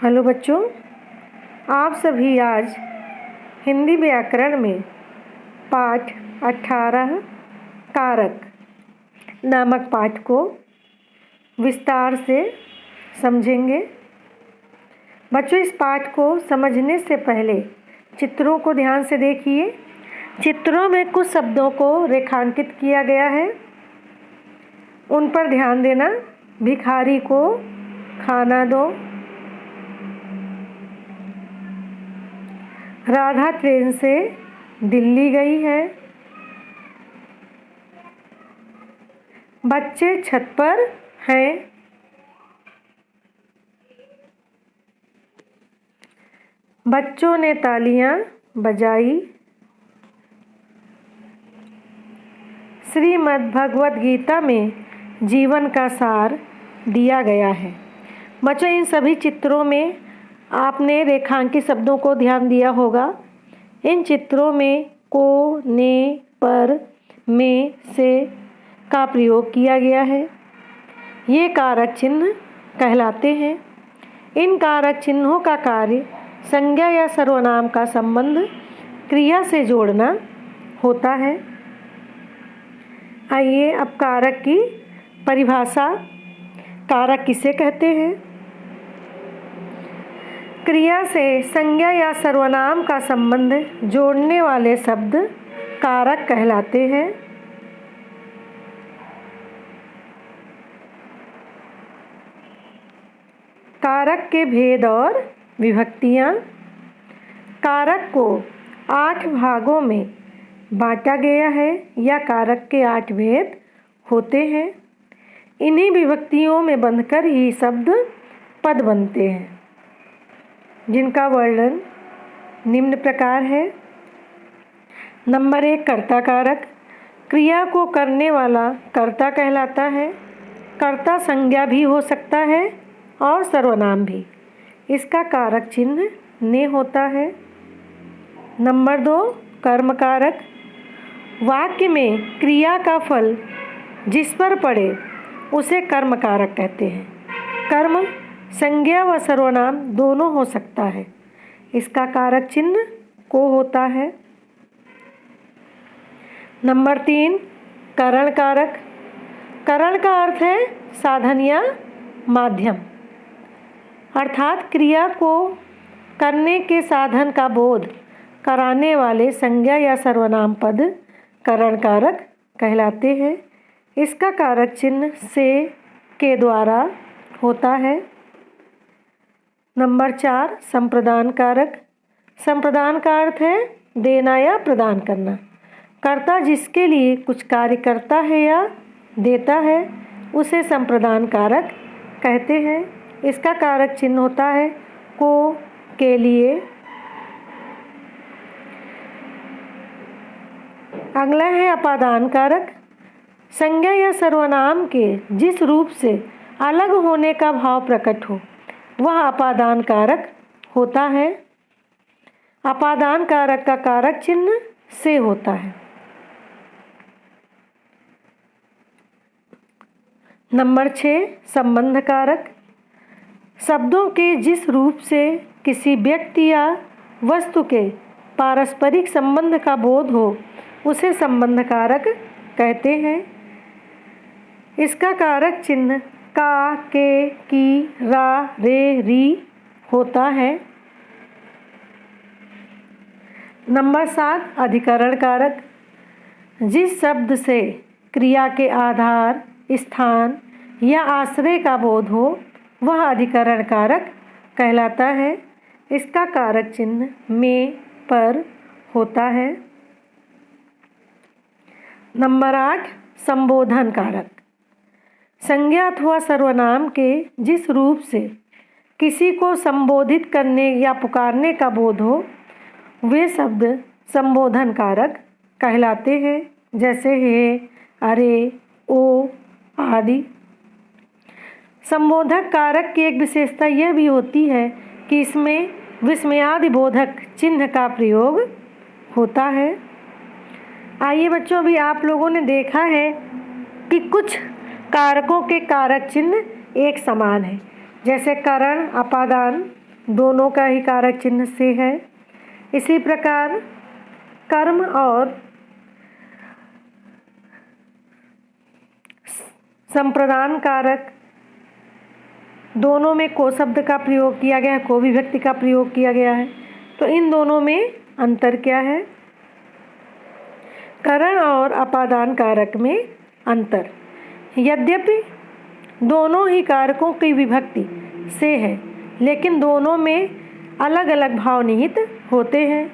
Hello बच्चों, आप सभी आज हिंदी व्याकरण में पाठ 18 कारक नामक पाठ को विस्तार से समझेंगे। बच्चों, इस पाठ को समझने से पहले चित्रों को ध्यान से देखिए। चित्रों में कुछ शब्दों को रेखांकित किया गया है, उन पर ध्यान देना। भिखारी को खाना दो, राधा ट्रेन से दिल्ली गई है, बच्चे छत पर हैं, बच्चों ने तालियां बजाई। श्रीमद् भगवद गीता में जीवन का सार दिया गया है। बच्चों, इन सभी चित्रों में आपने रेखांकित शब्दों को ध्यान दिया होगा। इन चित्रों में को, ने, पर, में, से का प्रयोग किया गया है। ये कारक चिन्ह कहलाते हैं। इन कारक चिन्हों का कार्य संज्ञा या सर्वनाम का संबंध क्रिया से जोड़ना होता है। आइए अब कारक की परिभाषा। कारक किसे कहते हैं? क्रिया से संज्ञा या सर्वनाम का संबंध जोड़ने वाले शब्द कारक कहलाते हैं। कारक के भेद और विभक्तियाँ। कारक को 8 भागों में बांटा गया है या कारक के 8 भेद होते हैं। इन्हीं विभक्तियों में बंधकर ही शब्द पद बनते हैं, जिनका वर्णन निम्न प्रकार है। नंबर 1, कर्ता कारक। क्रिया को करने वाला कर्ता कहलाता है। कर्ता संज्ञा भी हो सकता है और सर्वनाम भी। इसका कारक चिन्ह ने होता है। नंबर 2, कर्म कारक। वाक्य में क्रिया का फल जिस पर पड़े उसे कर्म कारक कहते हैं। कर्म संज्ञा व सर्वनाम दोनों हो सकता है। इसका कारक चिन्ह को होता है। नंबर 3, करण कारक। करण का अर्थ है साधन या माध्यम, अर्थात क्रिया को करने के साधन का बोध कराने वाले संज्ञा या सर्वनाम पद करण कारक कहलाते हैं। इसका कारक चिन्ह से के द्वारा होता है। नंबर 4, संप्रदान कारक। संप्रदान का अर्थ है देना या प्रदान करना। कर्ता जिसके लिए कुछ कार्य करता है या देता है उसे संप्रदान कारक कहते हैं। इसका कारक चिन्ह होता है को, के लिए। अगला है अपादान कारक। संज्ञा या सर्वनाम के जिस रूप से अलग होने का भाव प्रकट हो वह अपादान कारक होता है। अपादान कारक का कारक चिन्ह से होता है। नंबर 6, संबंध कारक। शब्दों के जिस रूप से किसी व्यक्ति या वस्तु के पारस्परिक संबंध का बोध हो उसे संबंध कारक कहते हैं। इसका कारक चिन्ह का, के, की, रा, रे, री होता है। नंबर 7, अधिकरण कारक। जिस शब्द से क्रिया के आधार, स्थान या आश्रय का बोध हो वह अधिकरण कारक कहलाता है। इसका कारक चिन्ह में, पर होता है। नंबर 8, संबोधन कारक। संज्ञा अथवा सर्वनाम के जिस रूप से किसी को संबोधित करने या पुकारने का बोध हो वे शब्द संबोधन कारक कहलाते हैं, जैसे हे, अरे, ओ आदि। संबोधक कारक की एक विशेषता यह भी होती है कि इसमें विस्मयादि बोधक चिन्ह का प्रयोग होता है। आइए बच्चों, अभी आप लोगों ने देखा है कि कुछ कारकों के कारक चिन्ह एक समान है, जैसे करण, अपादान, दोनों का ही कारक चिन्ह से है। इसी प्रकार कर्म और संप्रदान कारक दोनों में को शब्द का प्रयोग किया गया है, को विभक्ति का प्रयोग किया गया है। तो इन दोनों में अंतर क्या है? करण और अपादान कारक में अंतर। यद्यपि दोनों ही कारकों की विभक्ति से है, लेकिन दोनों में अलग अलग भाव निहित होते हैं।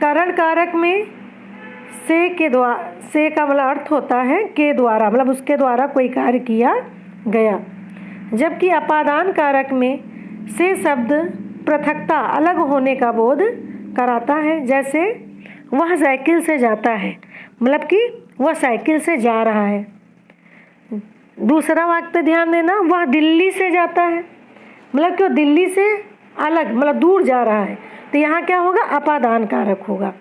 करण कारक में से का मतलब अर्थ होता है के द्वारा, मतलब उसके द्वारा कोई कार्य किया गया, जबकि अपादान कारक में से शब्द पृथकता, अलग होने का बोध कराता है। जैसे वह साइकिल से जाता है, मतलब कि वह साइकिल से जा रहा है। दूसरा वाक्य पे ध्यान देना, वह दिल्ली से जाता है, मतलब कि वो दिल्ली से अलग, मतलब दूर जा रहा है। तो यहाँ क्या होगा? अपादान कारक होगा।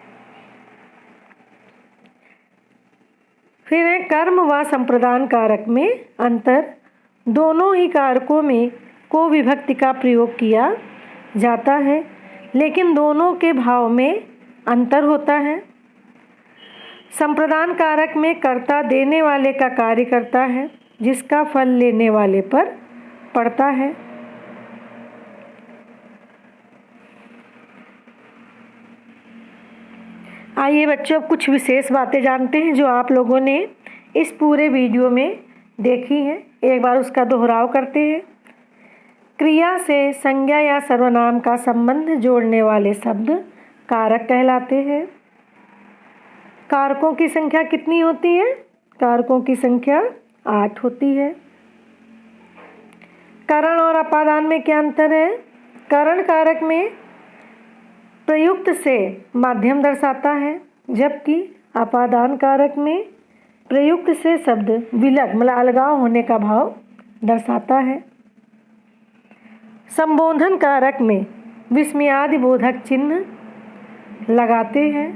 फिर है कर्म व संप्रदान कारक में अंतर। दोनों ही कारकों में को विभक्ति का प्रयोग किया जाता है, लेकिन दोनों के भाव में अंतर होता है। संप्रदान कारक में कर्ता देने वाले का कार्य करता है, जिसका फल लेने वाले पर पड़ता है। आइए बच्चों, कुछ विशेष बातें जानते हैं जो आप लोगों ने इस पूरे वीडियो में देखी हैं। एक बार उसका दोहराव करते हैं। क्रिया से संज्ञा या सर्वनाम का संबंध जोड़ने वाले शब्द कारक कहलाते हैं। कारकों की संख्या कितनी होती है? कारकों की संख्या 8 होती है। करण और अपादान में क्या अंतर है? करण कारक में प्रयुक्त से माध्यम दर्शाता है, जबकि अपादान कारक में प्रयुक्त से शब्द विलग, मतलब अलगाव होने का भाव दर्शाता है। संबोधन कारक में विस्मयादि बोधक चिन्ह लगाते हैं।